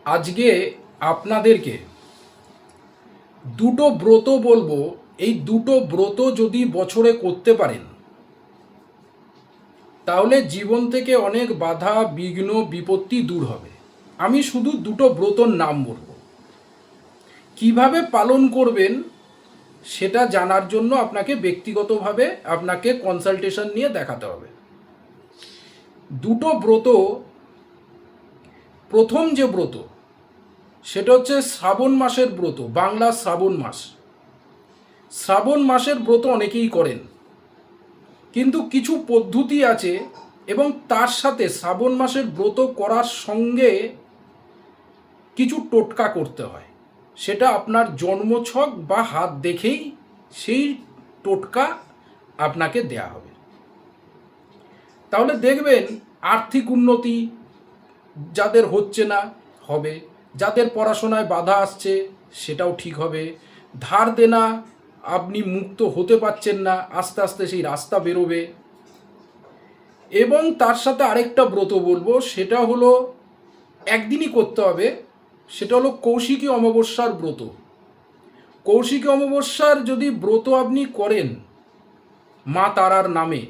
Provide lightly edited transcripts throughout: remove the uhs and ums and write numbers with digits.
আজকে আপনাদেরকে দুটো ব্রত বলবো। এই দুটো ব্রত যদি বছরে করতে পারেন তাহলে জীবন থেকে অনেক বাধা বিঘ্ন বিপত্তি দূর হবে। আমি শুধু দুটো ব্রতর নাম বলবো, কিভাবে পালন করবেন সেটা জানার জন্য আপনাকে ব্যক্তিগতভাবে আপনাকে কনসালটেশন নিয়ে দেখাতে হবে। দুটো ব্রত, প্রথম যে ব্রত সেটা হচ্ছে শ্রাবণ মাসের ব্রত, বাংলা শ্রাবণ মাস। শ্রাবণ মাসের ব্রত অনেকেই করেন, কিন্তু কিছু পদ্ধতি আছে এবং তার সাথে শ্রাবণ মাসের ব্রত করার সঙ্গে কিছু টোটকা করতে হয়। সেটা আপনার জন্মছক বা হাত দেখেই সেই টোটকা আপনাকে দেয়া হবে। তাহলে দেখবেন আর্থিক উন্নতি যাদের হচ্ছে না হবে, যাদের পড়াশোনায় বাধা আসছে সেটাও ঠিক হবে, ধার দেনা আপনি মুক্ত হতে পারছেন না, আস্তে আস্তে সেই রাস্তা বেরোবে। এবং তার সাথে আরেকটা ব্রত বলবো, সেটা হলো একদিনই করতে হবে, সেটা হলো কৌশিকী অমাবস্যার ব্রত। কৌশিকী অমাবস্যার যদি ব্রত আপনি করেন মা তারার নামে,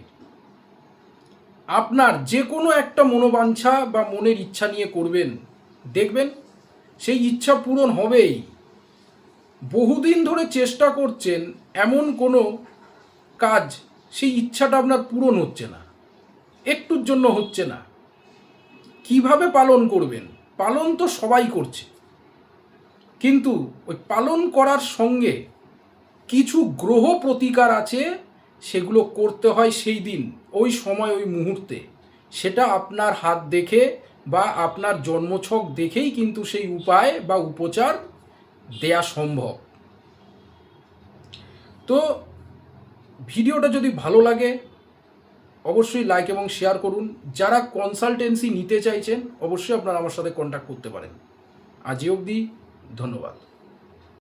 আপনার যে কোনো একটা মনোবাঞ্ছা বা মনের ইচ্ছা নিয়ে করবেন, দেখবেন সেই ইচ্ছা পূরণ হবেই। বহুদিন ধরে চেষ্টা করছেন এমন কোনো কাজ, সেই ইচ্ছাটা আপনার পূরণ হচ্ছে না, একটুর জন্য হচ্ছে না। কিভাবে পালন করবেন? পালন তো সবাই করছে, কিন্তু ওই পালন করার সঙ্গে কিছু গ্রহ প্রতিকার আছে, সেগুলো করতে হয় সেই দিন, ওই সময়, ওই মুহূর্তে। সেটা আপনার হাত দেখে বা আপনার জন্মছক দেখেই কিন্তু সেই উপায় বা উপচার দেয়া সম্ভব। তো ভিডিওটা যদি ভালো লাগে অবশ্যই লাইক এবং শেয়ার করুন। যারা কনসালটেন্সি নিতে চাইছেন অবশ্যই আপনারা আমার সাথে কন্ট্যাক্ট করতে পারেন। আজ অবধি, ধন্যবাদ।